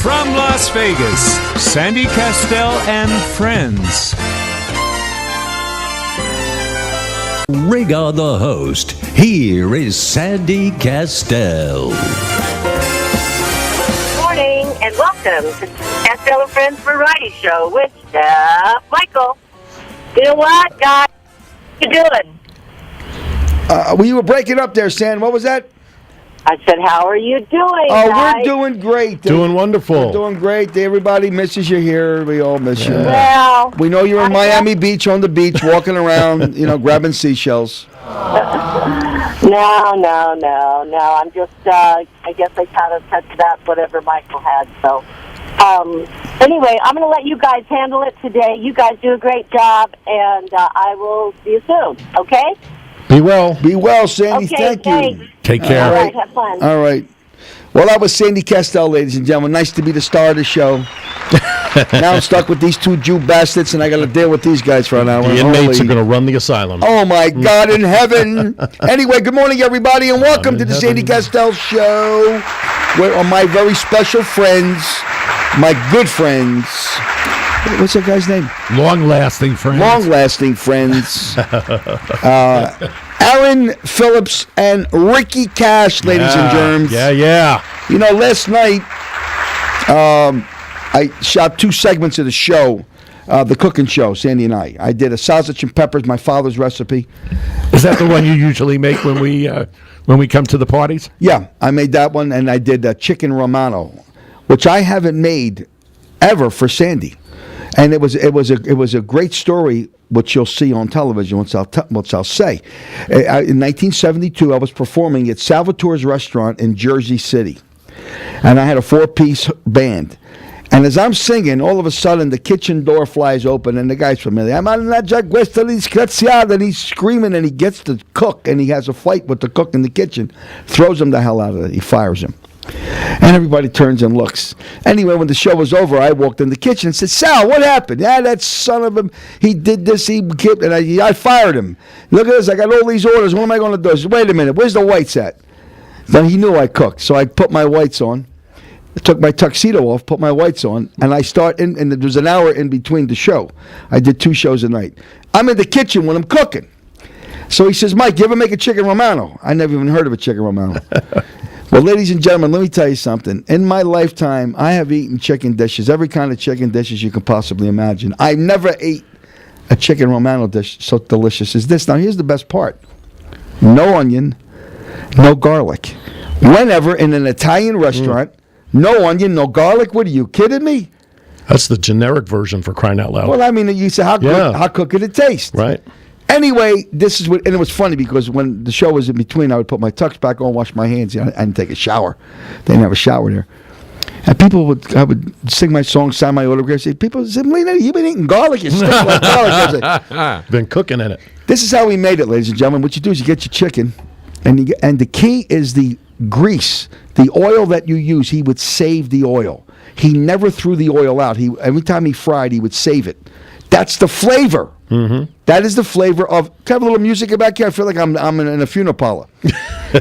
From Las Vegas, Sandy Kastel and friends. Riga the host. Here is Sandy Kastel. Good morning and welcome to Kastel and Friends Variety Show with Michael. You know what, guys? What you doing? Well, you were breaking up there, Stan. What was that? I said, how are you doing, Oh, guys? we're doing great. Doing wonderful. We're doing great. Everybody misses you here. We all miss you. Well, We know you're in Miami Beach on the beach, walking around, grabbing seashells. No. I'm just, I guess I kind of touched that, whatever Michael had. So, anyway, I'm going to let you guys handle it today. You guys do a great job, and I will see you soon, okay? Be well. Be well, Sandy. Okay, Thank thanks. you. Take care. All right, have fun. All right. Well, that was Sandy Kastel, ladies and gentlemen. Nice to be the star of the show. Now I'm stuck with these two Jew bastards, and I got to deal with these guys for an hour. The inmates are going to run the asylum. Oh, my God in heaven. Anyway, good morning, everybody, and welcome to the Sandy Kastel Show, where are my very special friends, my good friends. What's that guy's name? Long-lasting friends. Long-lasting friends. Aaron Phillips and Ricky Cash, ladies and germs. Yeah. Last night, I shot 2 segments of the show, the cooking show, Sandy and I. I did a sausage and peppers, my father's recipe. Is that the one you usually make when we come to the parties? Yeah, I made that one, and I did chicken romano, which I haven't made ever for Sandy. And it was a great story, which you'll see on television. Which I'll say. In 1972, I was performing at Salvatore's restaurant in Jersey City, and I had a 4-piece band. And as I'm singing, all of a sudden the kitchen door flies open, and the guy's familiar. And he's screaming, and he gets the cook, and he has a fight with the cook in the kitchen, throws him the hell out of it. He fires him. And everybody turns and looks. Anyway, when the show was over, I walked in the kitchen and said, Sal, what happened? Yeah, that son of a... He did this, and I fired him. Look at this, I got all these orders. What am I going to do? I said, wait a minute, where's the whites at? Then he knew I cooked, so I put my whites on. I took my tuxedo off, put my whites on, and I start in, and there was an hour in between the show. I did 2 shows a night. I'm in the kitchen when I'm cooking. So he says, Mike, you ever make a chicken romano? I never even heard of a chicken romano. Well, ladies and gentlemen, let me tell you something. In my lifetime, I have eaten chicken dishes, every kind of chicken dishes you can possibly imagine. I never ate a chicken romano dish so delicious as this. Now, here's the best part. No onion, no garlic. Whenever in an Italian restaurant, no onion, no garlic. What, are you kidding me? That's the generic version, for crying out loud. Well, I mean, you say, how good could it taste? Right. Anyway, this is what, and it was funny because when the show was in between, I would put my tux back on, wash my hands. I didn't take a shower. They didn't have a shower there. And I would sing my song, sign my autographs. People said, Lena, you've been eating garlic. You stink like garlic. I said, been cooking in it. This is how we made it, ladies and gentlemen. What you do is you get your chicken, and the key is the grease, the oil that you use. He would save the oil. He never threw the oil out. Every time he fried, he would save it. That's the flavor. Mm-hmm. That is the flavor of. Can I have a little music back here? I feel like I'm in a funeral parlor.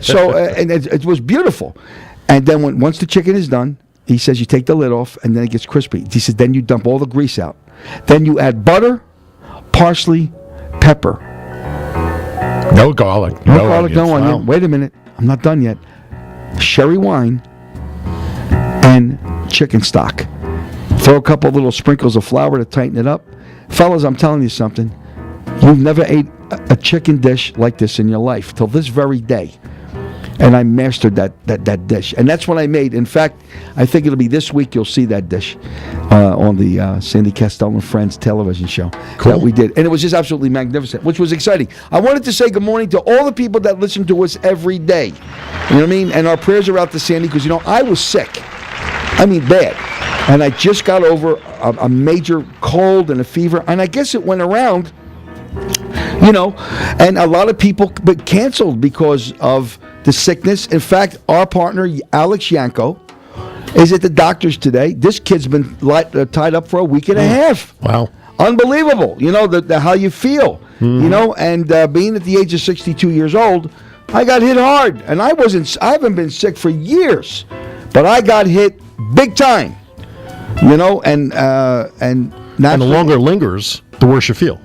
So and it was beautiful. And then once the chicken is done, he says you take the lid off, and then it gets crispy. He says then you dump all the grease out. Then you add butter, parsley, pepper. No garlic. No garlic, onions. no onion. Wow. Wait a minute. I'm not done yet. Sherry wine and chicken stock. Throw a couple little sprinkles of flour to tighten it up. Fellas, I'm telling you something. You've never ate a chicken dish like this in your life till this very day. And I mastered that dish. And that's what I made. In fact, I think it'll be this week you'll see that dish on the Sandy Kastel and Friends television show that we did. And it was just absolutely magnificent, which was exciting. I wanted to say good morning to all the people that listen to us every day. You know what I mean? And our prayers are out to Sandy because, I was sick. I mean, bad. And I just got over a major cold and a fever. And I guess it went around, and a lot of people canceled because of the sickness. In fact, our partner, Alex Yanko, is at the doctor's today. This kid's been tied up for a week and a half. Wow. Unbelievable. How you feel, and being at the age of 62 years old, I got hit hard. And I haven't been sick for years, but I got hit big time. You know, and And the longer it lingers, the worse you feel.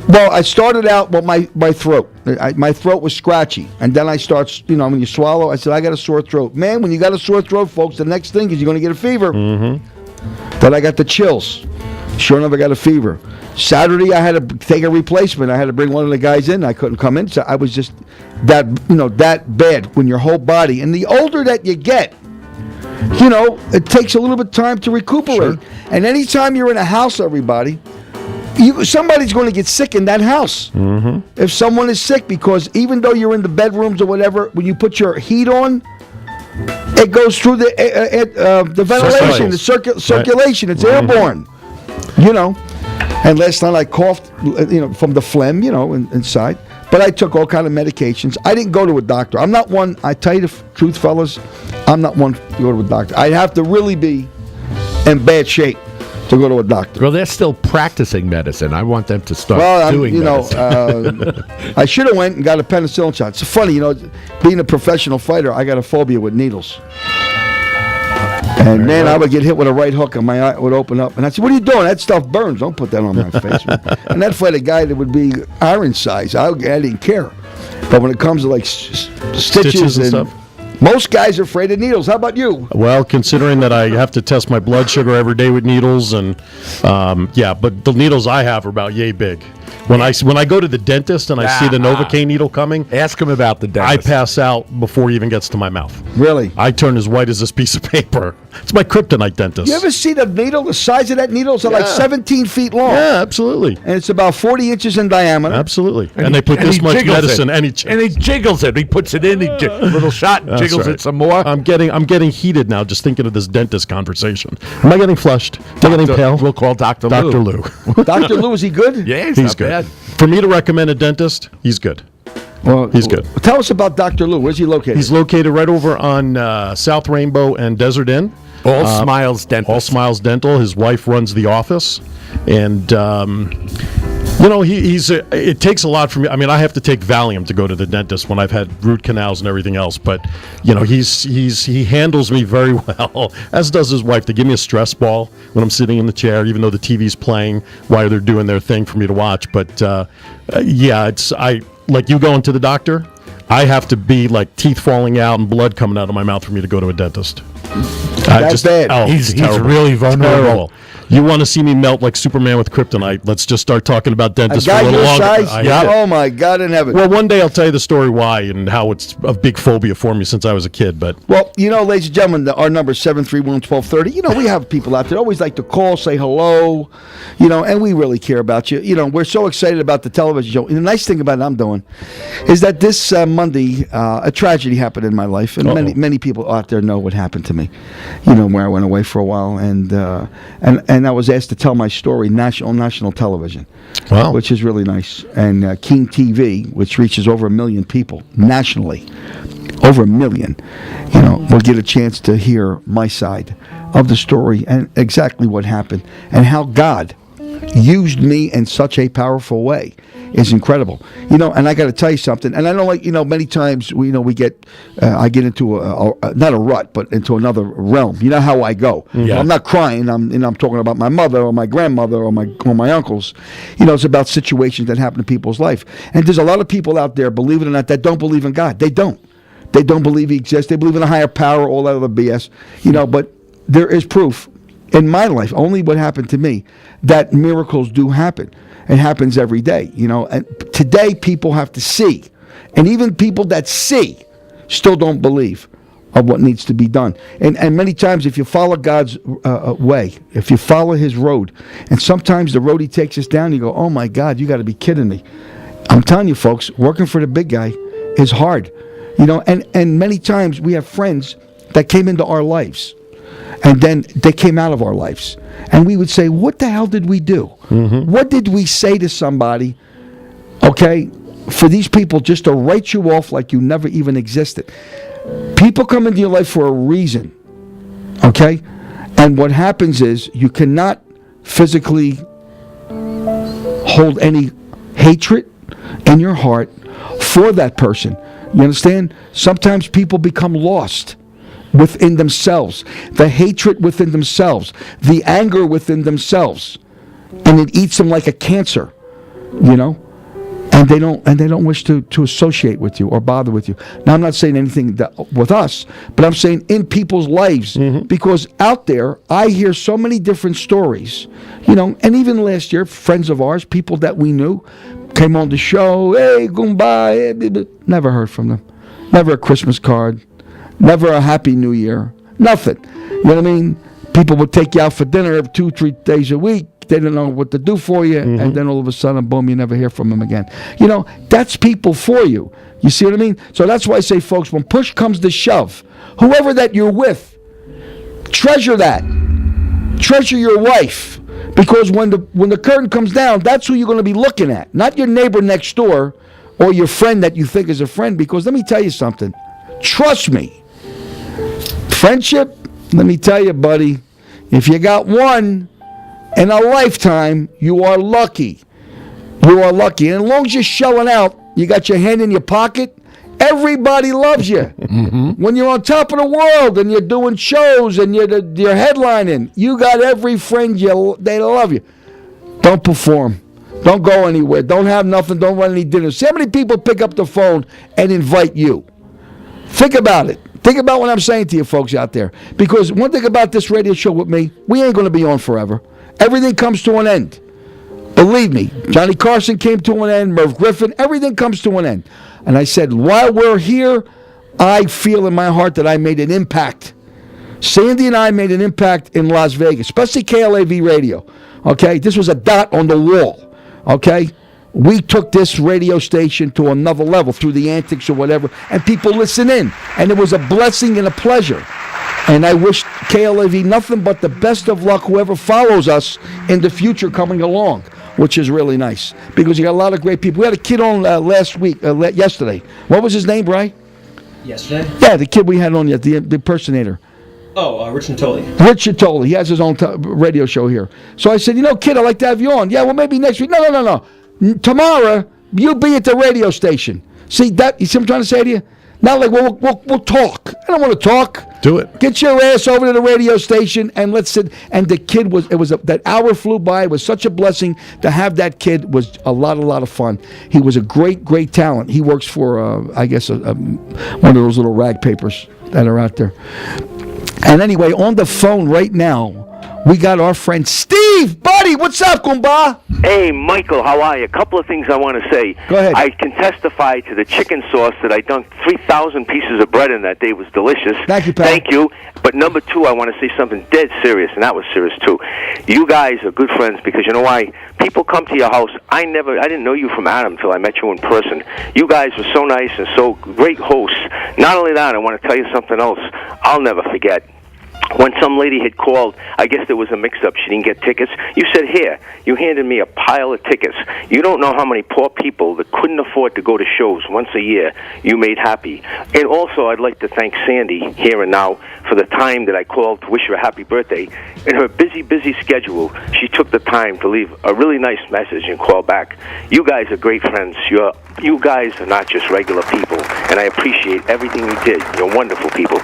Well, I started out with my throat. My throat was scratchy. And then I start, when you swallow, I said, I got a sore throat. Man, when you got a sore throat, folks, the next thing is you're going to get a fever. Mm-hmm. Then I got the chills. Sure enough, I got a fever. Saturday, I had to take a replacement. I had to bring one of the guys in. I couldn't come in. So I was just that bad when your whole body. And the older that you get, it takes a little bit of time to recuperate. Sure. And anytime you're in a house, everybody, somebody's going to get sick in that house. Mm-hmm. If someone is sick, because even though you're in the bedrooms or whatever, when you put your heat on, it goes through the ventilation, the circulation. Right. It's airborne. And last night I coughed, from the phlegm, inside. But I took all kind of medications. I didn't go to a doctor. I'm not one. I tell you the truth, fellas. I'm not one to go to a doctor. I'd have to really be in bad shape to go to a doctor. Well, they're still practicing medicine. I want them to start doing medicine. I should have went and got a penicillin shot. It's funny, being a professional fighter, I got a phobia with needles. And man, I would get hit with a right hook and my eye would open up. And I'd say, what are you doing? That stuff burns. Don't put that on my face. And that fight a guy that would be iron size. I didn't care. But when it comes to like stitches and stuff, most guys are afraid of needles. How about you? Well, considering that I have to test my blood sugar every day with needles, and but the needles I have are about yay big. When I go to the dentist and I see the Novocaine needle coming, ask him about the dentist. I pass out before he even gets to my mouth. Really? I turn as white as this piece of paper. It's my kryptonite dentist. You ever see the needle? The size of that needle is like 17 feet long. Yeah, absolutely. And it's about 40 inches in diameter. Absolutely. And they put this much medicine, and he jiggles it. He puts it in, a little shot, and jiggles it some more. I'm getting heated now just thinking of this dentist conversation. Am I getting flushed? Am I getting pale? We'll call Dr. Lou. Dr. Lou, is he good? Yeah, he's good. Bad. For me to recommend a dentist, he's good. Well, he's good. Tell us about Dr. Lou. Where's he located? He's located right over on South Rainbow and Desert Inn. All Smiles Dental. All Smiles Dental. His wife runs the office, and it takes a lot from me. I mean, I have to take Valium to go to the dentist when I've had root canals and everything else. But he handles me very well, as does his wife. They give me a stress ball when I'm sitting in the chair, even though the TV's playing while they're doing their thing for me to watch. But like you going to the doctor, I have to be like teeth falling out and blood coming out of my mouth for me to go to a dentist. That's bad. Oh, he's really vulnerable. Terrible. You want to see me melt like Superman with kryptonite? Let's just start talking about dentists for a little longer. Oh my God in heaven! Well, one day I'll tell you the story why and how it's a big phobia for me since I was a kid. But ladies and gentlemen, our number is 731-1230. We have people out there always like to call, say hello, and we really care about you. We're so excited about the television show. And the nice thing about it I'm doing is that this Monday a tragedy happened in my life, and many people out there know what happened to me. Where I went away for a while, and I was asked to tell my story national television, which is really nice. And King TV, which reaches over 1 million people nationally, over 1 million, will get a chance to hear my side of the story and exactly what happened and how God used me in such a powerful way. Is incredible, and I got to tell you something. And I know, many times we get, I get into not a rut, but into another realm. You know how I go. Yeah. I'm not crying. I'm talking about my mother or my grandmother or my uncles. It's about situations that happen in people's life. And there's a lot of people out there, believe it or not, that don't believe in God. They don't. They don't believe He exists. They believe in a higher power, all that other BS. But there is proof in my life, only what happened to me, that miracles do happen. It happens every day, and today people have to see. And even people that see still don't believe of what needs to be done. And many times if you follow God's way, if you follow His road, and sometimes the road He takes us down, you go, oh my God, you got to be kidding me. I'm telling you folks, working for the big guy is hard. And many times we have friends that came into our lives. And then they came out of our lives. And we would say, what the hell did we do? Mm-hmm. What did we say to somebody, for these people just to write you off like you never even existed? People come into your life for a reason, And what happens is you cannot physically hold any hatred in your heart for that person. You understand? Sometimes people become lost. within themselves, the hatred within themselves, the anger within themselves, and it eats them like a cancer, you know. And they don't wish to associate with you or bother with you. Now, I'm not saying anything with us, but I'm saying in people's lives, because out there, I hear so many different stories, you know, and even last year, friends of ours, people that we knew, came on the show, hey, goodbye, never heard from them. Never a Christmas card, never a Happy New Year, nothing. You know what I mean? People would take you out for dinner 2-3 days a week. They don't know what to do for you, and then all of a sudden, boom, you never hear from them again. You know, that's people for you. You see what I mean? So that's why I say, folks, when push comes to shove, whoever that you're with, treasure that. Treasure your wife. Because when the curtain comes down, that's who you're going to be looking at. Not your neighbor next door or your friend that you think is a friend. Because let me tell you something. Trust me. Friendship, let me tell you, buddy, if you got one in a lifetime, you are lucky. You are lucky. And as long as you're shelling out, you got your hand in your pocket, everybody loves you. When you're on top of the world and you're doing shows and you're headlining, you got every friend, they love you. Don't perform. Don't go anywhere. Don't have nothing. Don't run any dinners. See how many people pick up the phone and invite you? Think about it. Think about what I'm saying to you folks out there. Because one thing about this radio show with me, we ain't going to be on forever. Everything comes to an end. Believe me, Johnny Carson came to an end, Merv Griffin, everything comes to an end. And I said, while we're here, I feel in my heart that I made an impact. Sandy and I made an impact in Las Vegas, especially KLAV Radio. Okay, this was a dot on the wall. Okay, we took this radio station to another level through the antics or whatever, and people listen in. And it was a blessing and a pleasure. And I wish KLAV nothing but the best of luck, whoever follows us in the future coming along, which is really nice. Because you got a lot of great people. We had a kid on yesterday. What was his name, Brian? Yesterday? Yeah, the kid we had on, the impersonator. Oh, Rich Natoli. Rich Natoli. He has his own radio show here. So I said, kid, I'd like to have you on. Yeah, well, maybe next week. No. Tomorrow, you'll be at the radio station. See, you see what I'm trying to say to you? Not like, we'll talk. I don't want to talk. Do it. Get your ass over to the radio station and let's sit. And the kid that hour flew by. It was such a blessing to have that kid. Was a lot of fun. He was a great talent. He works for, I guess, one of those little rag papers that are out there. And anyway, on the phone right now, we got our friend Steve. Buddy, what's up, Goomba? Hey, Michael, how are you? A couple of things I want to say. Go ahead. I can testify to the chicken sauce that I dunked 3,000 pieces of bread in that day. Was delicious. Thank you, pal. Thank you. But number two, I want to say something dead serious, and that was serious too. You guys are good friends because you know why? People come to your house. I didn't know you from Adam until I met you in person. You guys were so nice and so great hosts. Not only that, I want to tell you something else I'll never forget. When some lady had called, I guess there was a mix-up. She didn't get tickets. You said, here, you handed me a pile of tickets. You don't know how many poor people that couldn't afford to go to shows once a year you made happy. And also, I'd like to thank Sandy here and now for the time that I called to wish her a happy birthday. In her busy schedule, she took the time to leave a really nice message and call back. You guys are great friends. You guys are not just regular people, and I appreciate everything you did. You're wonderful people.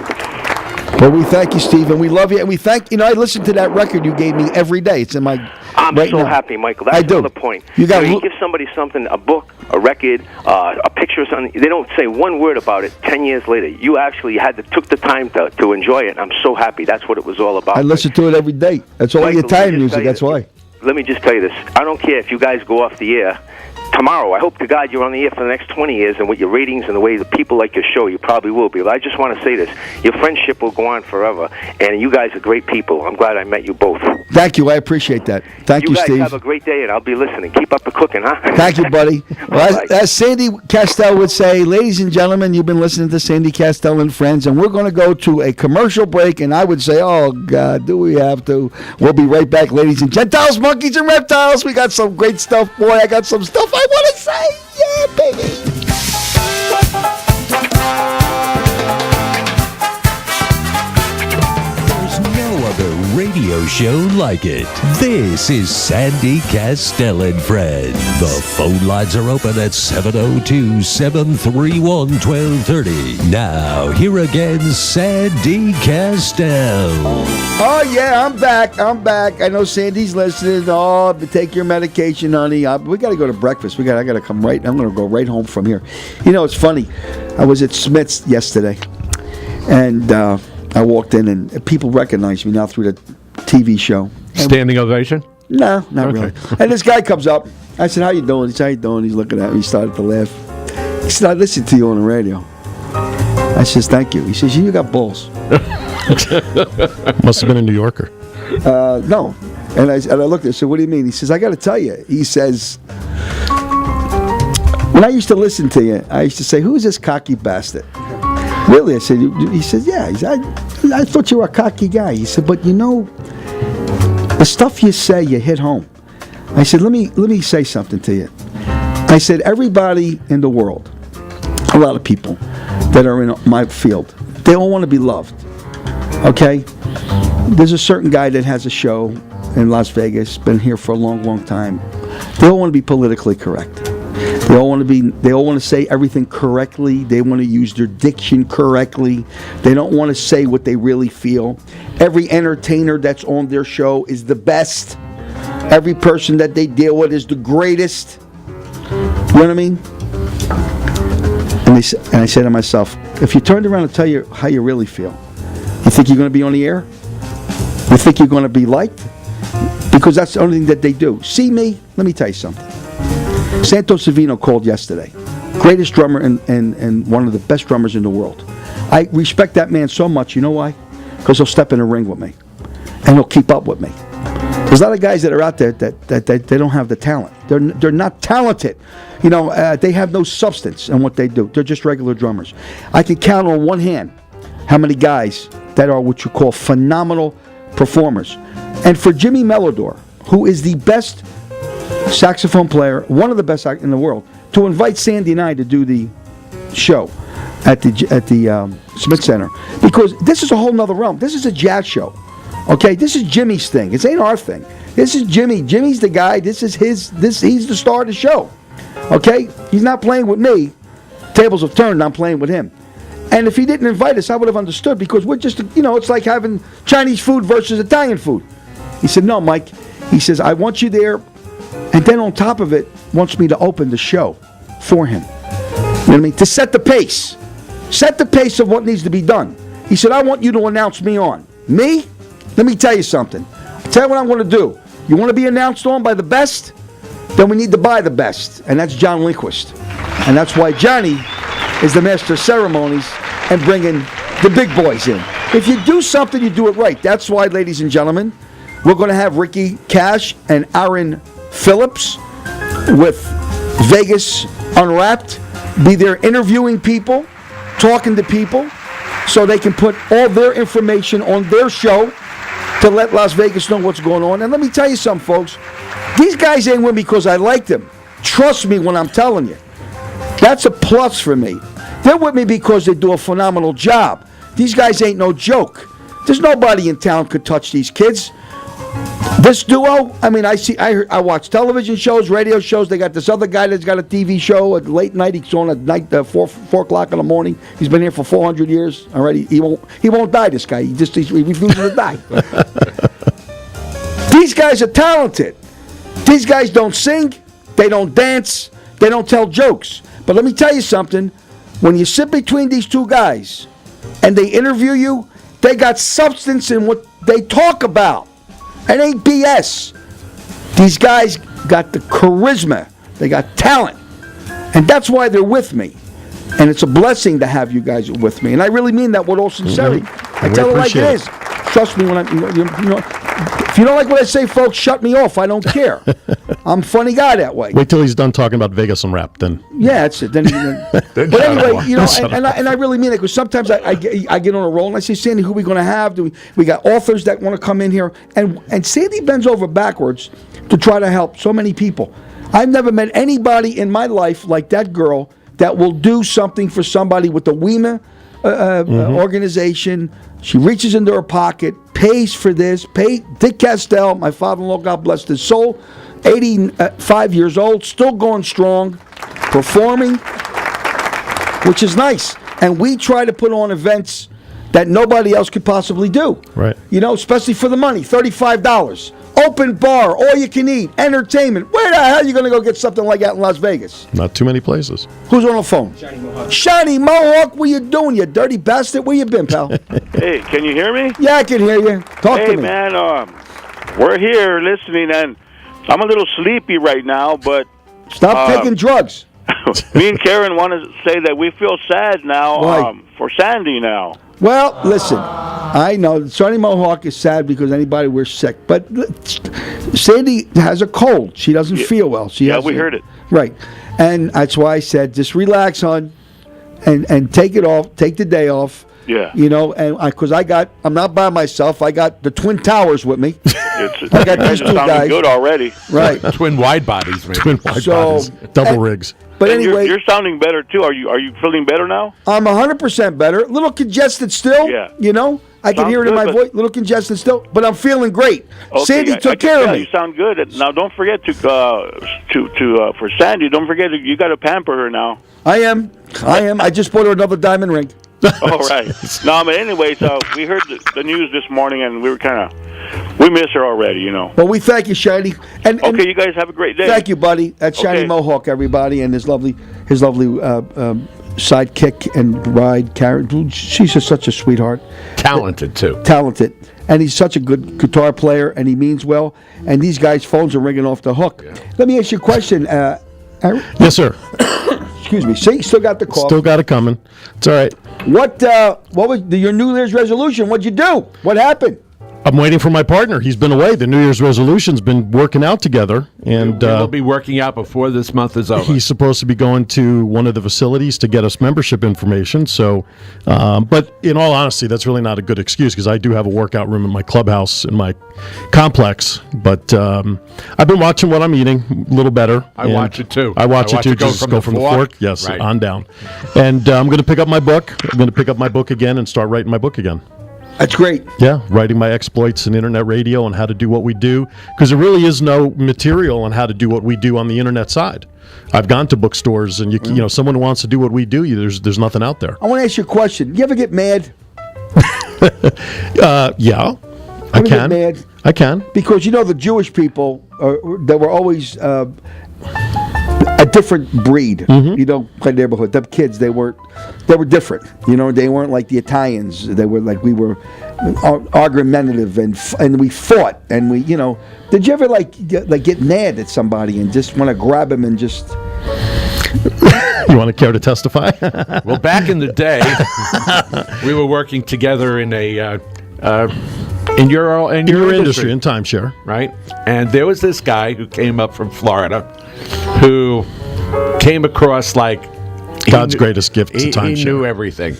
Well, we thank you, Steve, and we love you, and we thank I listen to that record you gave me every day. It's in my. I'm right so now. happy, Michael. That's another point. You give somebody something, a book, a record, a picture, or something. They don't say one word about it. 10 years later, you actually took the time to enjoy it. I'm so happy. That's what it was all about. I listen to it every day. That's all your Italian music. That's why. Let me just tell you this. I don't care if you guys go off the air tomorrow. I hope to God you're on the air for the next 20 years, and with your ratings and the way the people like your show, you probably will be. But I just want to say this. Your friendship will go on forever, and you guys are great people. I'm glad I met you both. Thank you. I appreciate that. Thank you, Steve. You guys have a great day, and I'll be listening. Keep up the cooking, huh? Thank you, buddy. Well, as Sandy Kastel would say, ladies and gentlemen, you've been listening to Sandy Kastel and Friends, and we're going to go to a commercial break, and I would say, oh, God, do we have to? We'll be right back, ladies and Gentiles, monkeys, and reptiles. We got some great stuff. Boy, I got some stuff I want to say. Yeah, baby. There's no other radio radio show like it. This is Sandy Kastel and Friends. The phone lines are open at 702-731-1230. Now, here again, Sandy Kastel. Oh, yeah, I'm back. I know Sandy's listening. Oh, take your medication, honey. We got to go to breakfast. I got to come right. I'm going to go right home from here. You know, it's funny. I was at Smith's yesterday, and I walked in, and people recognize me now through the TV show. Standing ovation? No, not really. And this guy comes up. I said, how you doing? He said, how you doing? He's looking at me. He started to laugh. He said, I listened to you on the radio. I says, thank you. He says, you got balls. Must have been a New Yorker. No. And I looked at him. I said, what do you mean? He says, I got to tell you. He says, when I used to listen to you, I used to say, who is this cocky bastard? Really? I said, he said, yeah. He said, I thought you were a cocky guy. He said, but you know, the stuff you say, you hit home. I said, let me say something to you. I said, everybody in the world, a lot of people that are in my field, they all want to be loved. Okay? There's a certain guy that has a show in Las Vegas, been here for a long, long time. They all want to be politically correct. They all want to say everything correctly. They want to use their diction correctly. They don't want to say what they really feel. Every entertainer that's on their show is the best. Every person that they deal with is the greatest. You know what I mean? And I said to myself, if you turned around and tell you how you really feel, you think you're going to be on the air? You think you're going to be liked? Because that's the only thing that they do. See me? Let me tell you something. Santos Savino called yesterday. Greatest drummer and one of the best drummers in the world. I respect that man so much. You know why? Because he'll step in a ring with me. And he'll keep up with me. There's a lot of guys that are out there that they don't have the talent. They're not talented. You know, they have no substance in what they do. They're just regular drummers. I can count on one hand how many guys that are what you call phenomenal performers. And for Jimmy Melodor, who is the best saxophone player, one of the best in the world, to invite Sandy and I to do the show at the Smith Center, because this is a whole nother realm. This is a jazz show. Okay, this is Jimmy's thing. It ain't our thing. This is Jimmy. Jimmy's the guy. This is his. He's the star of the show. Okay, he's not playing with me. Tables have turned. I'm playing with him. And if he didn't invite us, I would have understood, because we're just, you know, it's like having Chinese food versus Italian food. He said, no, Mike. He says, I want you there. And then on top of it, wants me to open the show for him. You know what I mean? To set the pace. Set the pace of what needs to be done. He said, I want you to announce me on. Me? Let me tell you something. I'll tell you what I'm going to do. You want to be announced on by the best? Then we need to buy the best. And that's John Lindquist. And that's why Johnny is the master of ceremonies and bringing the big boys in. If you do something, you do it right. That's why, ladies and gentlemen, we're going to have Ricky Cash and Aaron Phillips with Vegas Unwrapped be there interviewing people, talking to people, so they can put all their information on their show to let Las Vegas know what's going on. And let me tell you something, folks. These guys ain't with me because I like them. Trust me when I'm telling you. That's a plus for me. They're with me because they do a phenomenal job. These guys ain't no joke. There's nobody in town could touch these kids. This duo, I mean, I watch television shows, radio shows. They got this other guy that's got a TV show at late night. He's on at night, 4 o'clock in the morning. He's been here for 400 years already. He won't die, this guy. He refuses to die. These guys are talented. These guys don't sing. They don't dance. They don't tell jokes. But let me tell you something. When you sit between these two guys and they interview you, they got substance in what they talk about. It ain't BS. These guys got the charisma. They got talent. And that's why they're with me. And it's a blessing to have you guys with me. And I really mean that with all sincerity. I tell it like it is. Trust me when if you don't like what I say, folks, shut me off. I don't care. I'm a funny guy that way. Wait till he's done talking about Vegas and rap, then. Yeah, that's it. Then but anyway, you know, and I really mean it, because sometimes I get on a roll and I say, Sandy, who are we going to have? We got authors that want to come in here, and Sandy bends over backwards to try to help so many people. I've never met anybody in my life like that girl that will do something for somebody with the WEMA organization. She reaches into her pocket, pays for this. Dick Kastel, my father-in-law, God bless his soul, 85 years old, still going strong, performing, which is nice. And we try to put on events that nobody else could possibly do. Right. You know, especially for the money, $35. Open bar, all you can eat, entertainment. Where the hell are you going to go get something like that in Las Vegas? Not too many places. Who's on the phone? Shiny Mohawk. Shiny Mohawk, what you doing, you dirty bastard? Where you been, pal? Hey, can you hear me? Yeah, I can hear you. Talk to Hey, me. man, we're here listening, and I'm a little sleepy right now, but Stop taking drugs. me and Karen want to say that we feel sad now Why? For Sandy now. Well, listen, I know Shiny Mohawk is sad because anybody we're sick, but Sandy has a cold. She doesn't feel well. We heard it. Right. And that's why I said just relax, hon, and take it off, take the day off. Yeah. You know, and because I'm not by myself. I got the Twin Towers with me. I got these two sounding guys. good already. Right. Twin wide bodies, man. Twin wide So- bodies, double rigs. But And anyway, you're sounding better too. Are you feeling better now? I'm 100% better. A little congested still. Yeah. You know, I can Sounds hear it in good, my but- voice. A little congested still, but I'm feeling great. Okay, Sandy I took can care of tell me. You sound good. Now, don't forget to for Sandy. Don't forget you got to pamper her now. I am. I just bought her another diamond ring. All right. No, but anyways, we heard the news this morning, and we miss her already, you know. Well, we thank you, Shiny. And Okay, you guys have a great day. thank you, buddy. That's Shiny Okay. Mohawk, everybody, and his lovely sidekick and bride, Karen. Dude, she's just such a sweetheart. Talented, too. Talented. And he's such a good guitar player, and he means well. And these guys' phones are ringing off the hook. Let me ask you a question. Aaron? Yes, sir. Excuse me. See, still got the call. Still got it coming. It's all right. What was your New Year's resolution? What'd you do? What happened? I'm waiting for my partner. He's been away. The New Year's resolution's been working out together, and We'll be working out before this month is over. he's supposed to be going to one of the facilities to get us membership information. So, but in all honesty, that's really not a good excuse because I do have a workout room in my clubhouse in my complex. But I've been watching what I'm eating a little better. I and watch it too. I watch it too. Go Just from go the from the fork. fork. Yes, Right. on down. And I'm going to pick up my book. I'm going to pick up my book again and start writing my book again. That's great. Yeah, writing my exploits in internet radio and how to do what we do, because there really is no material on how to do what we do on the internet side. I've gone to bookstores, and you know, someone who wants to do what we do, there's nothing out there. I want to ask you a question. You ever get mad? Yeah, I Ever get can. mad? I can. Because you know the Jewish people that were always a different breed. You know, my neighborhood. The kids, they were different. You know, they weren't like the Italians. They were like we were argumentative and we fought and we, you know. Did you ever get mad at somebody and just want to grab them and just? You want to care to testify? Well, back in the day, we were working together in a in your industry, in timeshare. right? And there was this guy who came up from Florida, who came across like God's greatest gift to He timeshare. knew everything,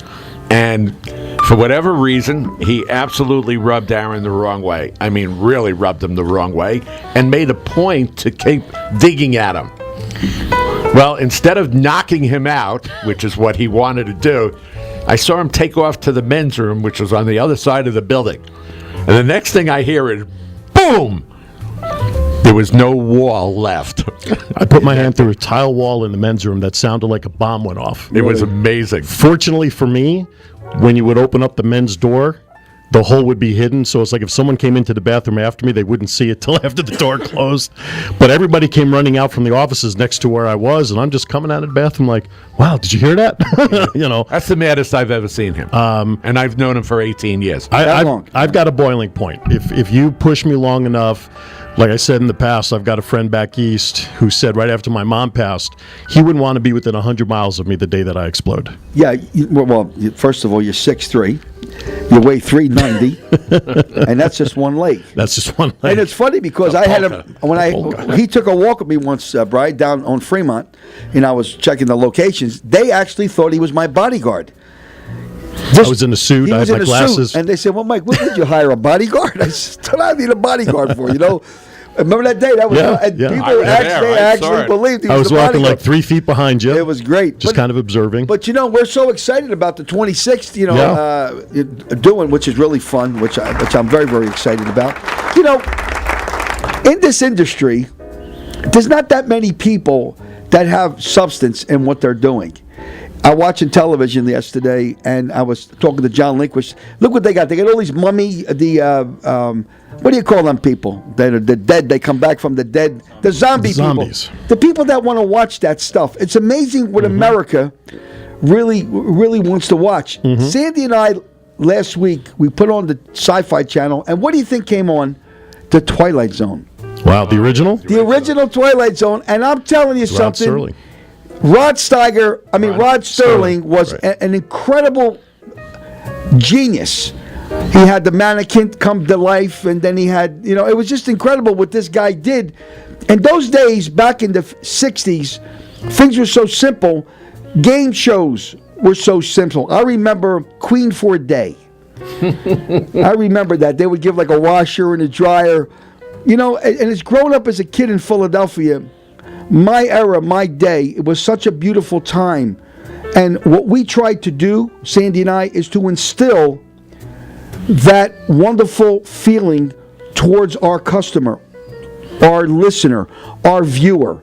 and for whatever reason, he absolutely rubbed Aaron the wrong way. I mean, really rubbed him the wrong way, and made a point to keep digging at him. Well, instead of knocking him out, which is what he wanted to do, I saw him take off to the men's room, which was on the other side of the building. And the next thing I hear is, boom! There was no wall left. I put my hand through a tile wall in the men's room that sounded like a bomb went off. It was amazing. Fortunately for me, when you would open up the men's door, the hole would be hidden. So it's like if someone came into the bathroom after me, they wouldn't see it till after the door closed. But everybody came running out from the offices next to where I was, and I'm just coming out of the bathroom like, wow, did you hear that? You know. That's the maddest I've ever seen him. And I've known him for 18 years. I've got a boiling point. If you push me long enough, like I said in the past, I've got a friend back east who said right after my mom passed, he wouldn't want to be within 100 miles of me the day that I explode. Yeah. First of all, you're 6'3". You weigh 390, and that's just one leg. That's just one leg. And it's funny because I had him he took a walk with me once, Brian, down on Fremont, and I was checking the locations. They actually thought he was my bodyguard. I was in a suit. He I was had in my a glasses. suit, and they said, "Well, Mike, what did you hire a bodyguard?" I said, "What do I need a bodyguard for?" You know. Remember that day? That was people actually believed he was I was the walking bodyguard. like 3 feet behind you. It was great. Just kind of observing. But we're so excited about the 26th, doing, which is really fun, which I'm very, very excited about. In this industry, there's not that many people that have substance in what they're doing. I watched television yesterday, and I was talking to John Linquist. Look what they got. They got all these mummy, what do you call them people? That are the dead. They come back from the dead. The zombies. The people that want to watch that stuff. It's amazing what America really, really wants to watch. Sandy and I, last week, we put on the Sci-Fi Channel, and what do you think came on? The Twilight Zone. Wow, the original? The original Twilight Zone, and I'm telling you something. Rod Sterling was an incredible genius. He had the mannequin come to life, and then he had, it was just incredible what this guy did. And those days, back in the 60s, things were so simple. Game shows were so simple. I remember Queen for a Day. I remember that. They would give like a washer and a dryer. And it's growing up as a kid in Philadelphia. My era, my day, it was such a beautiful time. And what we tried to do, Sandy and I, is to instill that wonderful feeling towards our customer, our listener, our viewer.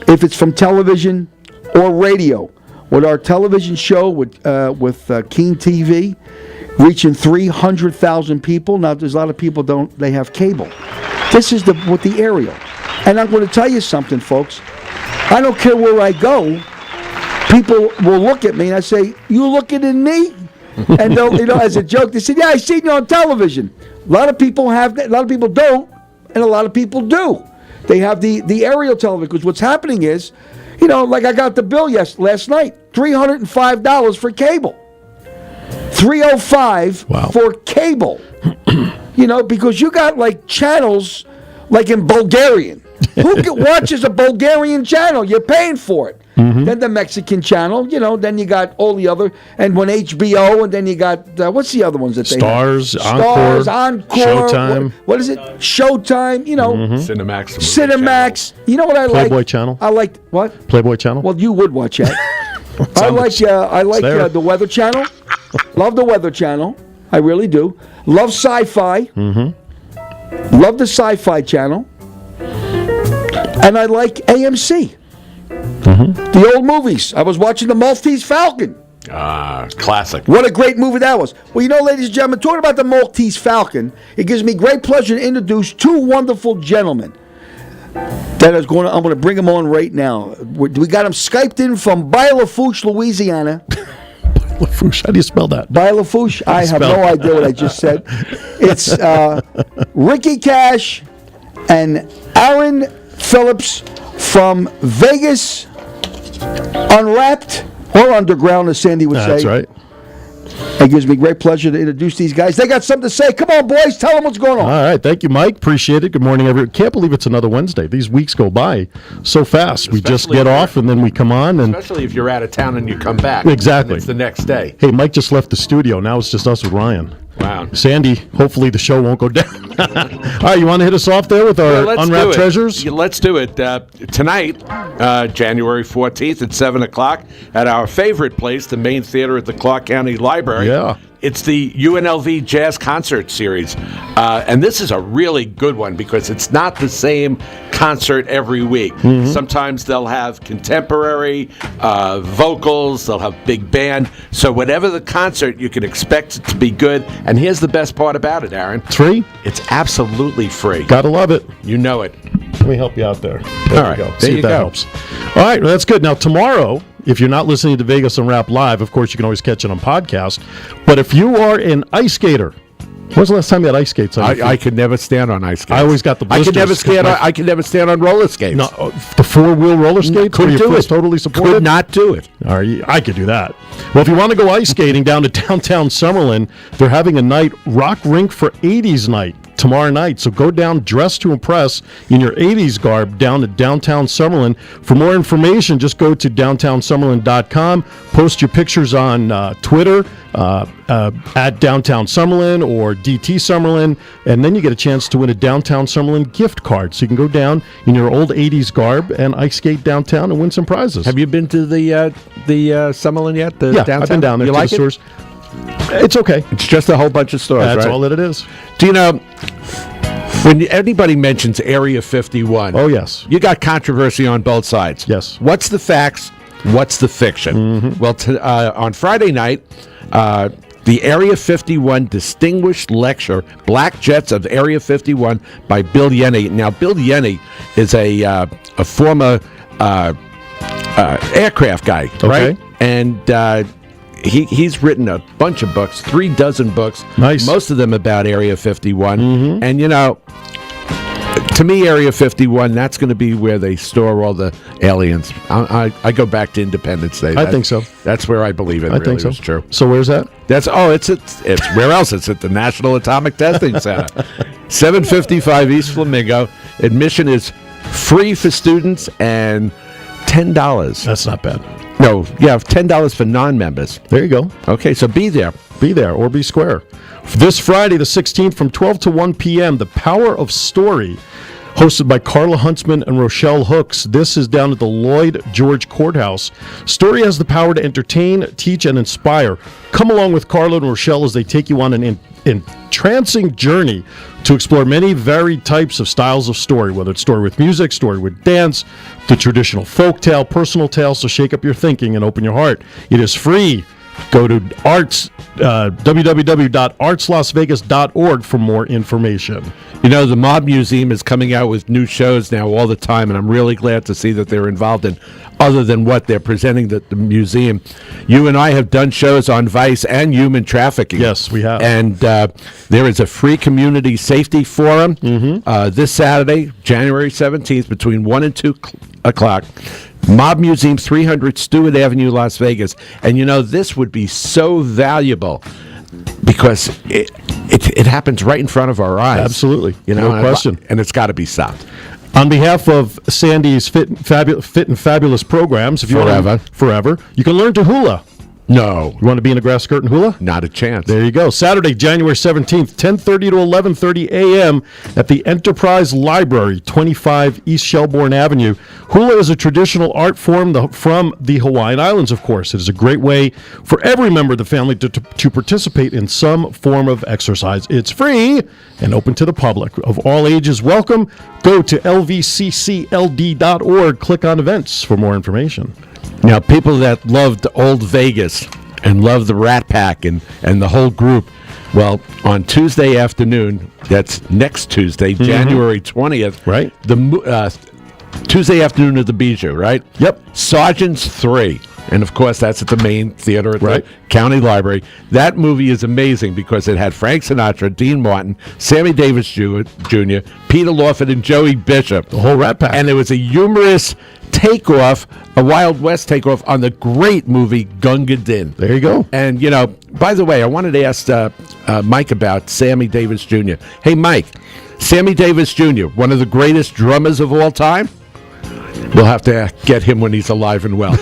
If it's from television or radio, with our television show with Keen TV, reaching 300,000 people. Now, there's a lot of people they have cable. This is with the aerial. And I'm going to tell you something, folks. I don't care where I go. People will look at me and I say, "You looking at me?" And they'll, as a joke, they say, "Yeah, I seen you on television." A lot of people have that. A lot of people don't, and a lot of people do. They have the aerial television, because what's happening is, like I got the bill last night, $305 for cable. $305 for cable. Because you got like channels like in Bulgarian. Who watches a Bulgarian channel? You're paying for it. Then the Mexican channel, then you got all the other, and when HBO, and then you got, what's the other ones that they have? Stars, Encore. Showtime. What is it? Showtime, Cinemax. You know what I like? Playboy channel. I like, what? Playboy channel. Well, you would watch that. I like the Weather Channel. Love the Weather Channel. I really do. Love Sci-Fi. Love the Sci-Fi Channel. And I like AMC. The old movies. I was watching the Maltese Falcon. Classic. What a great movie that was. Well, ladies and gentlemen, talking about the Maltese Falcon, it gives me great pleasure to introduce two wonderful gentlemen. I'm going to bring them on right now. We got them Skyped in from Baie-Lafourche, Louisiana. Baie-Lafourche, how do you spell that? Baie-Lafourche, I have no idea what I just said. It's Ricky Cash and Aaron Phillips from Vegas Unwrapped, or Underground, as Sandy would say. That's right. It gives me great pleasure to introduce these guys. They got something to say. Come on, boys. Tell them what's going on. All right. Thank you, Mike. Appreciate it. Good morning, everyone. Can't believe it's another Wednesday. These weeks go by so fast. We just get off, and then we come on. Especially if you're out of town and you come back. Exactly. It's the next day. Hey, Mike just left the studio. Now it's just us with Ryan. Wow. Sandy, hopefully the show won't go down. All right, you want to hit us off there with our Unwrapped Treasures? Let's do it. Tonight, January 14th at 7 o'clock at our favorite place, the main theater at the Clark County Library. Yeah. It's the UNLV Jazz Concert Series. And this is a really good one because it's not the same concert every week. Sometimes they'll have contemporary vocals, they'll have big band. So whatever the concert, you can expect it to be good. And here's the best part about it, Aaron. It's free? It's absolutely free. Gotta love it. You know it. Let me help you out there. There you go. There See you if that go. helps. All right, well, that's good. Now, tomorrow, if you're not listening to Vegas Unwrapped Live, of course, you can always catch it on podcast. But if you are an ice skater, when's the last time you had ice skates on? I could never stand on ice skates. I always got the blisters. I could never stand on roller skates. No, the four-wheel roller skates? Couldn't do it. Totally supported? Could not do it. All right, I could do that. Well, if you want to go ice skating down to downtown Summerlin, they're having a night, Rock Rink for 80s night, tomorrow night. So go down dressed to impress in your 80s garb down to downtown Summerlin. For more information, just go to downtownsummerlin.com. Post your pictures on Twitter at Downtown Summerlin or DT Summerlin, and then you get a chance to win a Downtown Summerlin gift card. So you can go down in your old 80s garb and ice skate downtown and win some prizes. Have you been to the Summerlin yet? The Yeah, downtown? I've been down there You to like the it? stores. It's okay. It's just a whole bunch of stores, That's right? all that it is. Do you know, when anybody mentions Area 51, Oh, yes. you got controversy on both sides. Yes. What's the facts? What's the fiction? Well, on Friday night, the Area 51 Distinguished Lecture, Black Jets of Area 51 by Bill Yenny. Now, Bill Yenny is a former aircraft guy, right? And he's written a bunch of books, 36 books. Nice. Most of them about Area 51. And, you know, to me, Area 51, that's going to be where they store all the aliens. I go back to Independence Day. I think so. That's where I believe it I really think so. is true. So where's that? It's where else? It's at the National Atomic Testing Center. 755 East Flamingo. Admission is free for students and $10. That's not bad. No, yeah, $10 for non-members. There you go. Okay, so be there. Be there or be square. This Friday, the 16th, from 12 to 1 p.m., The Power of Story, hosted by Carla Huntsman and Rochelle Hooks. This is down at the Lloyd George Courthouse. Story has the power to entertain, teach, and inspire. Come along with Carla and Rochelle as they take you on an entrancing journey to explore many varied types of styles of story, whether it's story with music, story with dance, the traditional folk tale, personal tale, so shake up your thinking and open your heart. It is free. Go to www.artslasvegas.org for more information. You know, the Mob Museum is coming out with new shows now all the time, and I'm really glad to see that they're involved in other than what they're presenting at the museum. You and I have done shows on vice and human trafficking. Yes, we have. And there is a free community safety forum this Saturday, January 17th, between 1 and 2 o'clock. Mob Museum, 300 Stewart Avenue, Las Vegas. And, you know, this would be so valuable because it happens right in front of our eyes. Absolutely. You know, No question. And it's got to be stopped. On behalf of Sandy's Fit and Fabulous programs, if you forever, you can learn to hula. No. You want to be in a grass skirt and hula? Not a chance. There you go. Saturday, January 17th, 10:30 to 11:30 a.m. at the Enterprise Library, 25 East Shelbourne Avenue. Hula is a traditional art form from the Hawaiian Islands, of course. It is a great way for every member of the family to participate in some form of exercise. It's free and open to the public. Of all ages, welcome. Go to lvccld.org. Click on events for more information. Now, people that loved Old Vegas and loved the Rat Pack and the whole group, well, on Tuesday afternoon, that's next Tuesday, January 20th, right? The Tuesday afternoon of the Bijou, right? Yep. Sergeants 3. And, of course, that's at the main theater at the county library. That movie is amazing because it had Frank Sinatra, Dean Martin, Sammy Davis Jr., Peter Lawford, and Joey Bishop. The whole Rat Pack. And it was a humorous takeoff, a Wild West takeoff on the great movie Gunga Din. There you go. And, you know, by the way, I wanted to ask Mike about Sammy Davis Jr. Hey, Mike, Sammy Davis Jr., one of the greatest drummers of all time? We'll have to get him when he's alive and well.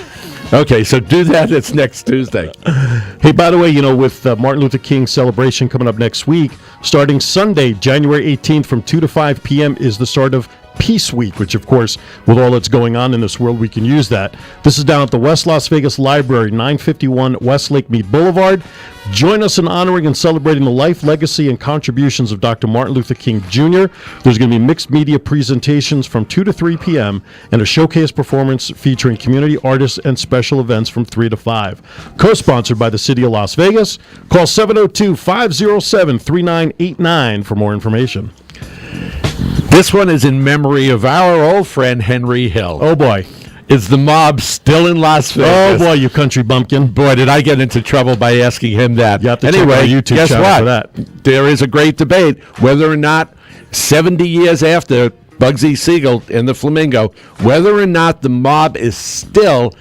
Okay, so do that. It's next Tuesday. Hey, by the way, you know, with Martin Luther King celebration coming up next week, starting Sunday, January 18th from 2 to 5 p.m. is the start of Peace Week, which, of course, with all that's going on in this world, we can use that. This is down at the West Las Vegas Library, 951 West Lake Mead Boulevard. Join us in honoring and celebrating the life, legacy, and contributions of Dr. Martin Luther King Jr. There's going to be mixed media presentations from 2 to 3 p.m. and a showcase performance featuring community artists and special events from 3 to 5. Co-sponsored by the City of Las Vegas. Call 702-507-3989 for more information. This one is in memory of our old friend Henry Hill. Oh, boy. Is the mob still in Las Vegas? Oh, boy, you country bumpkin. Boy, did I get into trouble by asking him that. You have to anyway, check our YouTube guess channel what? for that. There is a great debate whether or not 70 years after Bugsy Siegel in the Flamingo, whether or not the mob is still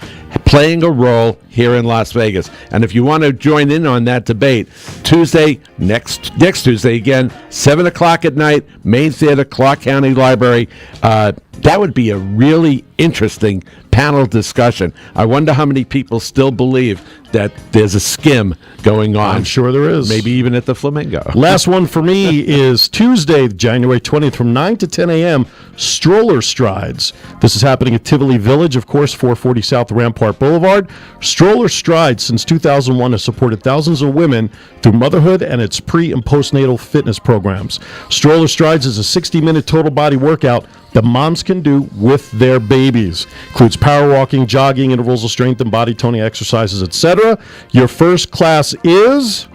playing a role here in Las Vegas. And if you want to join in on that debate, Tuesday, next Tuesday again, 7 o'clock at night, Main Theater, Clark County Library. That would be a really interesting panel discussion. I wonder how many people still believe that there's a skim going on. I'm sure there is. Maybe even at the Flamingo. Last one for me is Tuesday, January 20th from 9 to 10 a.m., Stroller Strides. This is happening at Tivoli Village, of course, 440 South Rampart Boulevard. Stroller Strides, since 2001, has supported thousands of women through motherhood and its pre- and postnatal fitness programs. Stroller Strides is a 60-minute total body workout that moms can do with their babies. Includes power walking, jogging, intervals of strength and body toning exercises, etc. Your first class is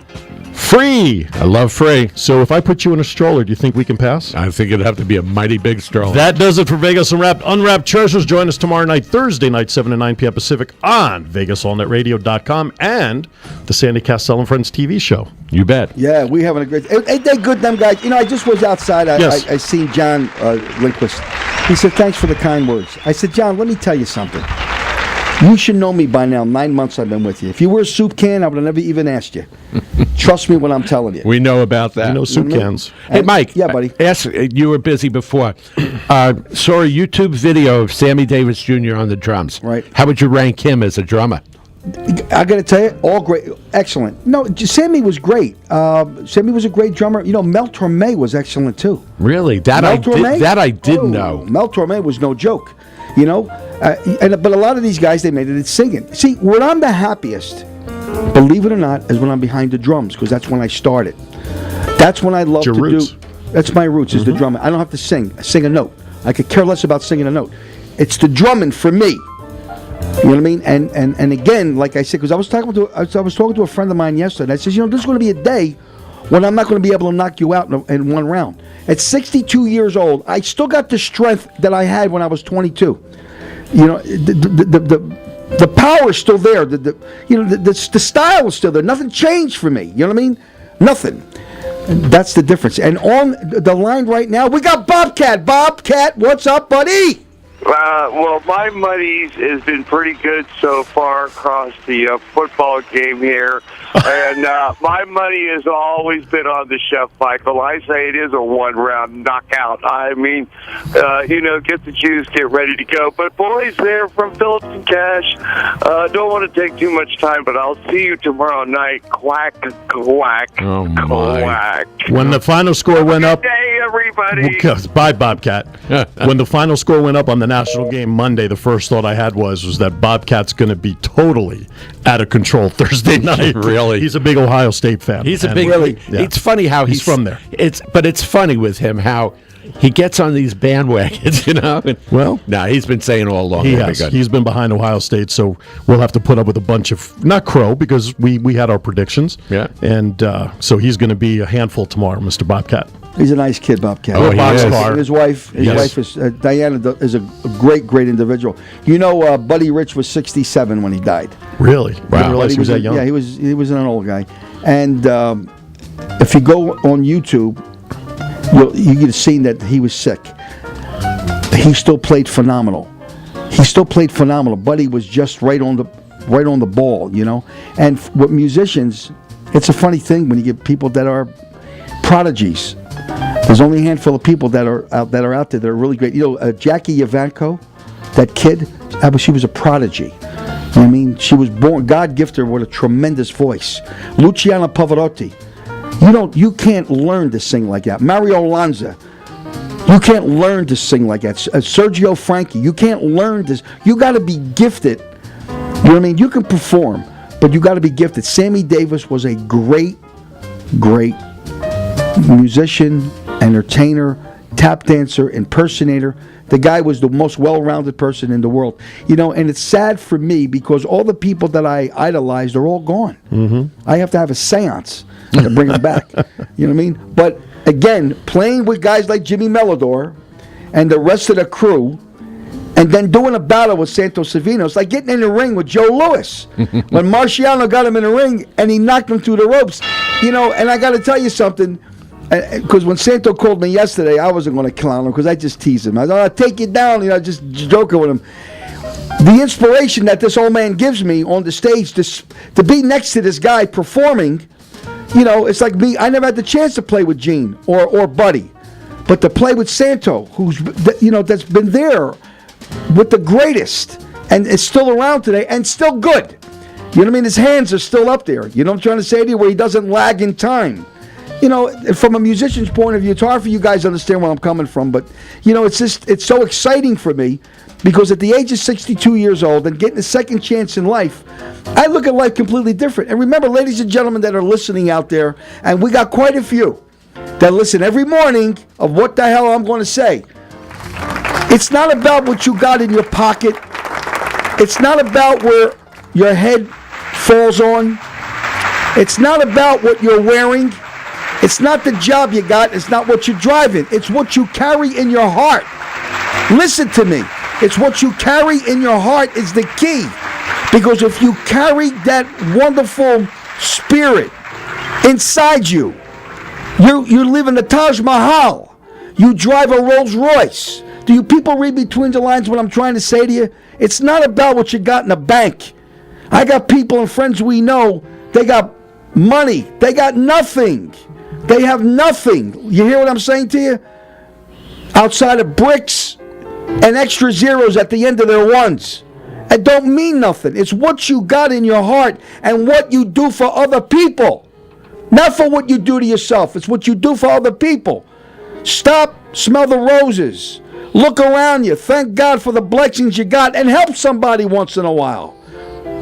free. I love free. So if I put you in a stroller, do you think we can pass? I think it'd have to be a mighty big stroller. That does it for Vegas Unwrapped Treasures. Join us tomorrow night, Thursday night, 7 to 9 p.m. Pacific on VegasAllNetRadio.com and the Sandy Kastel and Friends TV show. You bet. Yeah, we having a great. Ain't they good, them guys? You know, I just was outside. I seen John Lindquist. He said, "Thanks for the kind words." I said, "John, let me tell you something. You should know me by now. 9 months I've been with you. If you were a soup can, I would have never even asked you. Trust me when I'm telling you." We know about that. You know soup cans. Hey, Mike. Yeah, buddy. You were busy before. Saw a YouTube video of Sammy Davis Jr. on the drums. Right. How would you rank him as a drummer? I got to tell you, all great, excellent. No, Sammy was great. Sammy was a great drummer. You know, Mel Torme was excellent too. Really? That I did know. Mel Torme was no joke. You know, but a lot of these guys, they made it at singing. See, when I'm the happiest, believe it or not, is when I'm behind the drums, because that's when I started. That's when I love to roots. do. That's my roots, is the drumming. I don't have to sing a note. I could care less about singing a note. It's the drumming for me. You know what I mean? And again, like I said, because I was talking to a friend of mine yesterday. I said, you know, there's going to be a day when I'm not going to be able to knock you out in one round. At 62 years old, I still got the strength that I had when I was 22. You know, the power is still there. The style is still there. Nothing changed for me. You know what I mean? Nothing. And that's the difference. And on the line right now, we got Bobcat. Bobcat, what's up, buddy? Well, my money has been pretty good so far across the football game here. And my money has always been on the Chef Michael. I say it is a one-round knockout. I mean, get the juice, get ready to go. But boys there from Phillips and Cash, don't want to take too much time, but I'll see you tomorrow night. Quack, quack, quack. When the final score went up... Good day, everybody. Bye, Bobcat. When the final score went up on the national game Monday, the first thought I had was that Bobcat's going to be totally out of control Thursday night. Really? He's a big Ohio State fan. He's a big... Really? Yeah. It's funny how he's from there. But it's funny with him how he gets on these bandwagons, you know? Well... he's been saying all along. He has. He's been behind Ohio State, so we'll have to put up with a bunch of... Not crow, because we had our predictions. Yeah. And so he's going to be a handful tomorrow, Mr. Bobcat. He's a nice kid, Bobcat. Oh, he is. And his wife is Diana, is a great individual. You know, Buddy Rich was 67 when he died. Really? Wow. Didn't realize he was that young. Yeah, he was an old guy. And if you go on YouTube, you get seen that he was sick. He still played phenomenal. Buddy was just right on the ball, you know. And with musicians, it's a funny thing when you get people that are prodigies. There's only a handful of people that are out there that are really great. You know, Jackie Yavanko, that kid, she was a prodigy. You know what I mean? She was born, God gifted her with a tremendous voice. Luciana Pavarotti, you can't learn to sing like that. Mario Lanza, you can't learn to sing like that. Sergio Franchi, you can't learn this. You got to be gifted. You know what I mean? You can perform, but you got to be gifted. Sammy Davis was a great musician, entertainer, tap dancer, impersonator. The guy was the most well-rounded person in the world. You know, and it's sad for me because all the people that I idolized are all gone. Mm-hmm. I have to have a seance to bring them back. You know what I mean? But again, playing with guys like Jimmy Melodor and the rest of the crew, and then doing a battle with Santos Savino, it's like getting in the ring with Joe Louis. When Marciano got him in the ring and he knocked him through the ropes. You know, and I got to tell you something. because when Santo called me yesterday, I wasn't going to clown him because I just teased him. I thought, I'll take you down, just joking with him. The inspiration that this old man gives me on the stage to be next to this guy performing, it's like me. I never had the chance to play with Gene or Buddy, but to play with Santo, who's that's been there with the greatest and is still around today and still good. You know what I mean? His hands are still up there. You know what I'm trying to say to you? Where he doesn't lag in time. From a musician's point of view, it's hard for you guys to understand where I'm coming from, but it's so exciting for me because at the age of 62 years old and getting a second chance in life, I look at life completely different. And remember, ladies and gentlemen that are listening out there, and we got quite a few that listen every morning of what the hell I'm going to say. It's not about what you got in your pocket. It's not about where your head falls on. It's not about what you're wearing. It's not the job you got. It's not what you're driving. It's what you carry in your heart. Listen to me. It's what you carry in your heart is the key. Because if you carry that wonderful spirit inside you, you live in the Taj Mahal. You drive a Rolls Royce. Do you people read between the lines what I'm trying to say to you? It's not about what you got in the bank. I got people and friends we know, they got money. They got nothing. They have nothing. You hear what I'm saying to you? Outside of bricks and extra zeros at the end of their ones. It don't mean nothing. It's what you got in your heart and what you do for other people. Not for what you do to yourself. It's what you do for other people. Stop, smell the roses. Look around you. Thank God for the blessings you got and help somebody once in a while.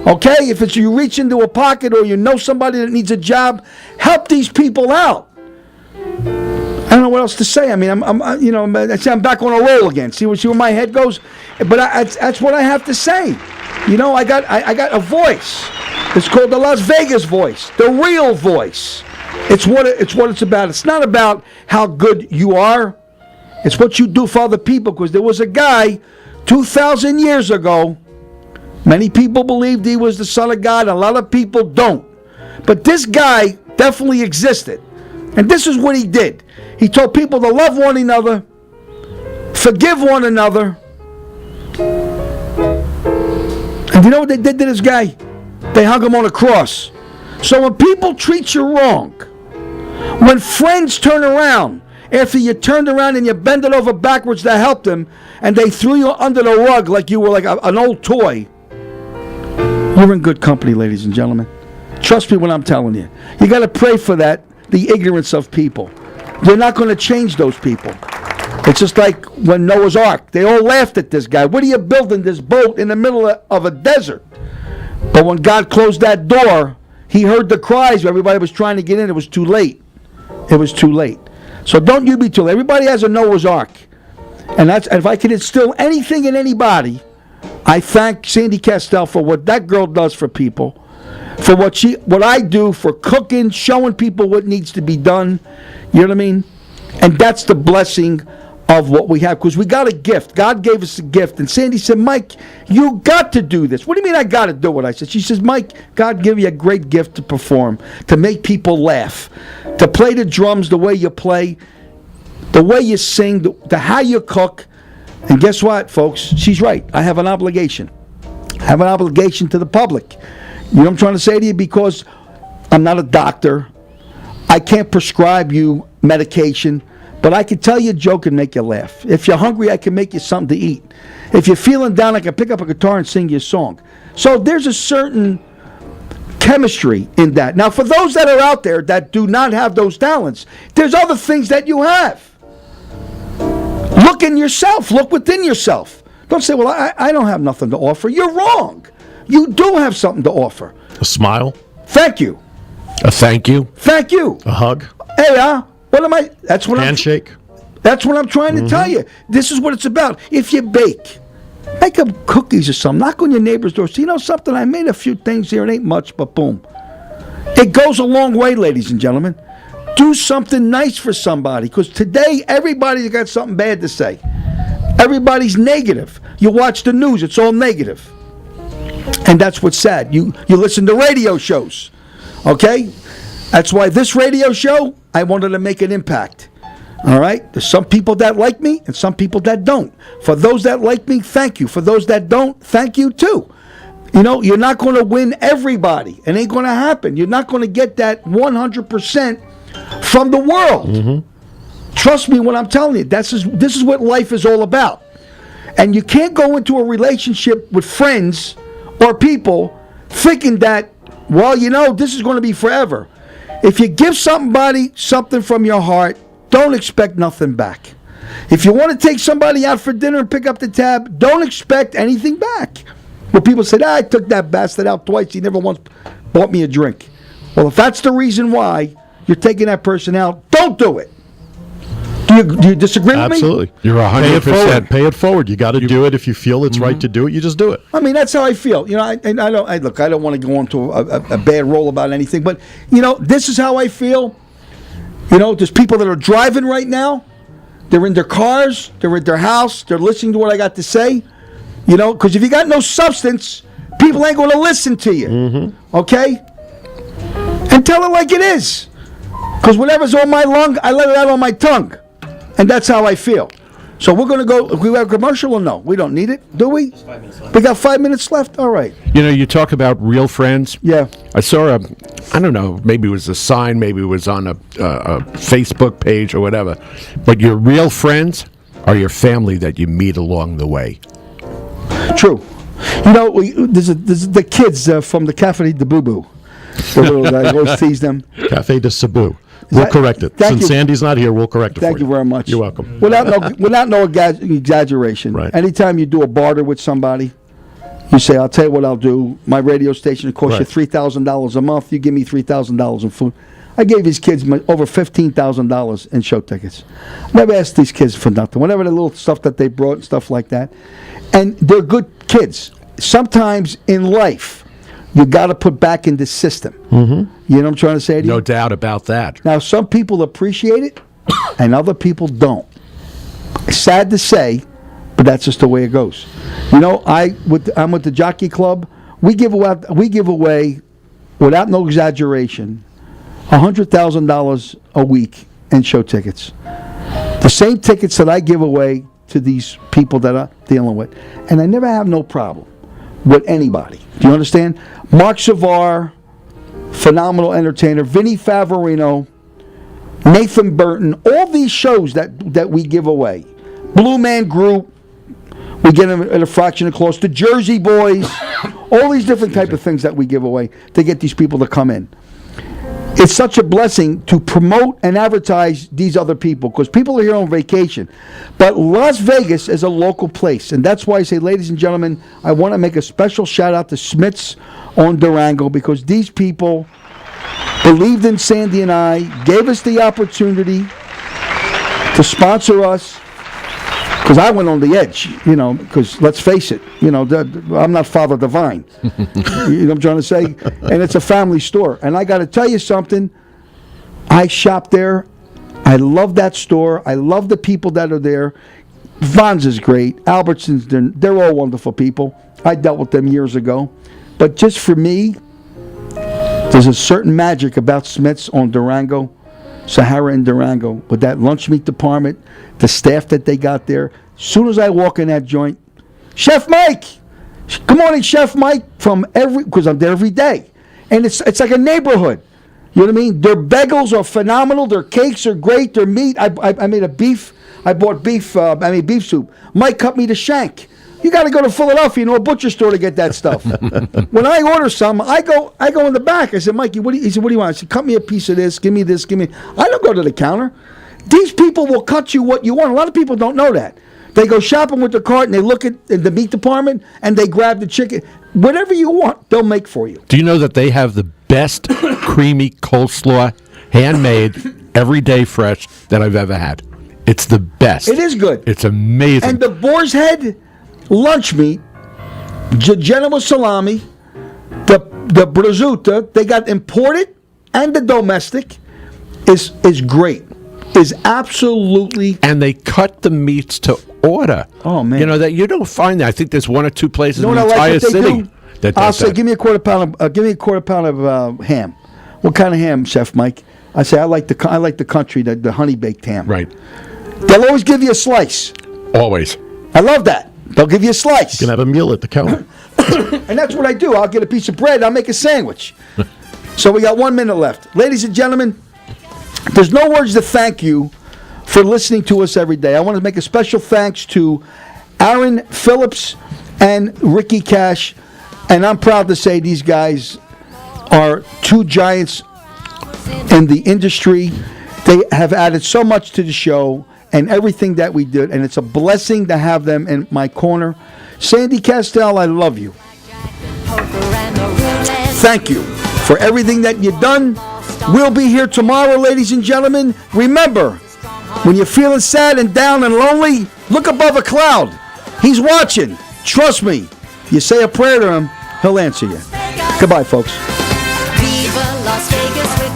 Okay? If it's you reach into a pocket or you know somebody that needs a job, help these people out. I don't know what else to say. I mean, I'm back on a roll again. See where my head goes? But that's what I have to say. I got a voice. It's called the Las Vegas voice, the real voice. It's what it's about. It's not about how good you are. It's what you do for other people. Because there was a guy 2,000 years ago. Many people believed he was the Son of God. A lot of people don't. But this guy definitely existed. And this is what he did. He told people to love one another, forgive one another. And you know what they did to this guy? They hung him on a cross. So when people treat you wrong, when friends turn around, after you turned around and you bent it over backwards to help them, and they threw you under the rug like you were like an old toy, you're in good company, ladies and gentlemen. Trust me when I'm telling you. You got to pray for that, the ignorance of people. You're not going to change those people. It's just like when Noah's Ark. They all laughed at this guy. What are you building this boat in the middle of a desert? But when God closed that door, he heard the cries. Everybody was trying to get in. It was too late. It was too late. So don't you be too late. Everybody has a Noah's Ark. And if I can instill anything in anybody, I thank Sandy Kastel for what that girl does for people, for what I do for cooking, showing people what needs to be done. You know what I mean? And that's the blessing of what we have, because we got a gift. God gave us a gift. And Sandy said, Mike, you got to do this. What do you mean I got to do it? I said, she says, Mike, God gave you a great gift to perform, to make people laugh, to play the drums the way you play, the way you sing, the how you cook. And guess what, folks? She's right. I have an obligation. I have an obligation to the public. You know what I'm trying to say to you? Because I'm not a doctor. I can't prescribe you medication. But I can tell you a joke and make you laugh. If you're hungry, I can make you something to eat. If you're feeling down, I can pick up a guitar and sing you a song. So there's a certain chemistry in that. Now, for those that are out there that do not have those talents, there's other things that you have. Look in yourself. Look within yourself. Don't say, well, I don't have nothing to offer. You're wrong. You do have something to offer. A smile. Thank you. A thank you. Thank you. A hug. Hey, what am I? That's what handshake. That's what I'm trying to tell you. This is what it's about. If you bake, make up cookies or something. Knock on your neighbor's door. See, you know something? I made a few things here. It ain't much, but boom. It goes a long way, ladies and gentlemen. Do something nice for somebody, because today everybody's got something bad to say. Everybody's negative. You watch the news, it's all negative. And that's what's sad. You listen to radio shows, okay? That's why this radio show I wanted to make an impact. All right? There's some people that like me and some people that don't. For those that like me, thank you. For those that don't, thank you too. You know, you're not going to win everybody. It ain't going to happen. You're not going to get that 100% from the world. Mm-hmm. Trust me when I'm telling you. This is what life is all about. And you can't go into a relationship with friends or people thinking that, well, you know, this is going to be forever. If you give somebody something from your heart, don't expect nothing back. If you want to take somebody out for dinner and pick up the tab, don't expect anything back. Well, people said, I took that bastard out twice. He never once bought me a drink. Well, if that's the reason why you're taking that person out, don't do it. Do you disagree with me? Absolutely. You're 100%. Pay it forward. You got to do it. If you feel it's right to do it, you just do it. I mean, that's how I feel. You know, I don't want to go into a bad role about anything, but you know, this is how I feel. You know, there's people that are driving right now. They're in their cars. They're at their house. They're listening to what I got to say. You know, because if you got no substance, people ain't going to listen to you. Mm-hmm. Okay? And tell it like it is. Because whatever's on my lung, I let it out on my tongue. And that's how I feel. So we're going to go. We have a commercial or no? We don't need it, do we? 5 minutes left. We got 5 minutes left? All right. You know, you talk about real friends. Yeah. I saw I don't know, maybe it was a sign, maybe it was on a Facebook page or whatever. But your real friends are your family that you meet along the way. True. You know, there's the kids from the Cafe de Boo Boo. The little guy, I always tease them. Cafe de Cebu. We'll correct it. Since Sandy's not here, we'll correct it for you. Thank you very much. You're welcome. Without no exaggeration. Right. Anytime you do a barter with somebody, you say, I'll tell you what I'll do. My radio station costs you $3,000 a month. You give me $3,000 in food. I gave these kids over $15,000 in show tickets. Never asked these kids for nothing. Whatever the little stuff that they brought and stuff like that. And they're good kids. Sometimes in life, you got to put back in the system. Mm-hmm. You know what I'm trying to say to you? No doubt about that. Now, some people appreciate it, and other people don't. It's sad to say, but that's just the way it goes. You know, I'm with the Jockey Club. We give away, without no exaggeration, $100,000 a week in show tickets. The same tickets that I give away to these people that I'm dealing with, and I never have no problem with anybody. Do you understand? Mark Savar, phenomenal entertainer. Vinny Favorino, Nathan Burton, all these shows that we give away. Blue Man Group, we get them at a fraction of cost. The Jersey Boys, all these different type of things that we give away to get these people to come in. It's such a blessing to promote and advertise these other people because people are here on vacation. But Las Vegas is a local place. And that's why I say, ladies and gentlemen, I want to make a special shout out to Smith's on Durango because these people believed in Sandy and I, gave us the opportunity to sponsor us. Because I went on the edge, you know, because let's face it, you know, I'm not Father Divine. You know what I'm trying to say? And it's a family store. And I got to tell you something. I shop there. I love that store. I love the people that are there. Vons is great. Albertsons, they're all wonderful people. I dealt with them years ago. But just for me, there's a certain magic about Smith's on Durango, Sahara and Durango, with that lunch meat department, the staff that they got there. As soon as I walk in that joint, Chef Mike! Good morning, Chef Mike, because I'm there every day. And it's like a neighborhood. You know what I mean? Their bagels are phenomenal. Their cakes are great. Their meat, I made a beef. I bought beef. I made beef soup. Mike cut me the shank. You got to go to Philadelphia to a butcher store to get that stuff. When I order some, I go in the back. I said, Mikey, he said, what do you want? I said, cut me a piece of this. Give me this. Give me. I don't go to the counter. These people will cut you what you want. A lot of people don't know that. They go shopping with the cart and they look at the meat department and they grab the chicken. Whatever you want, they'll make for you. Do you know that they have the best creamy coleslaw, handmade, every day fresh, that I've ever had? It's the best. It is good. It's amazing. And the boar's head lunch meat, Genoa salami, the prosciutto, they got imported and the domestic is great. Is absolutely. And they cut the meats to order. Oh man! You know that you don't find that. I think there's one or two places in the entire city that I'll say, give me a quarter pound of ham. What kind of ham, Chef Mike? I say I like the country, the honey baked ham. Right. They'll always give you a slice. Always. I love that. They'll give you a slice. You can have a meal at the counter. And that's what I do. I'll get a piece of bread. I'll make a sandwich. So we got 1 minute left. Ladies and gentlemen, there's no words to thank you for listening to us every day. I want to make a special thanks to Aaron Phillips and Ricky Cash. And I'm proud to say these guys are two giants in the industry. They have added so much to the show and everything that we did, and it's a blessing to have them in my corner. Sandy Kastel, I love you. Thank you for everything that you've done. We'll be here tomorrow, ladies and gentlemen. Remember, when you're feeling sad and down and lonely, look above a cloud. He's watching. Trust me. You say a prayer to him, he'll answer you. Goodbye, folks. Viva Las Vegas with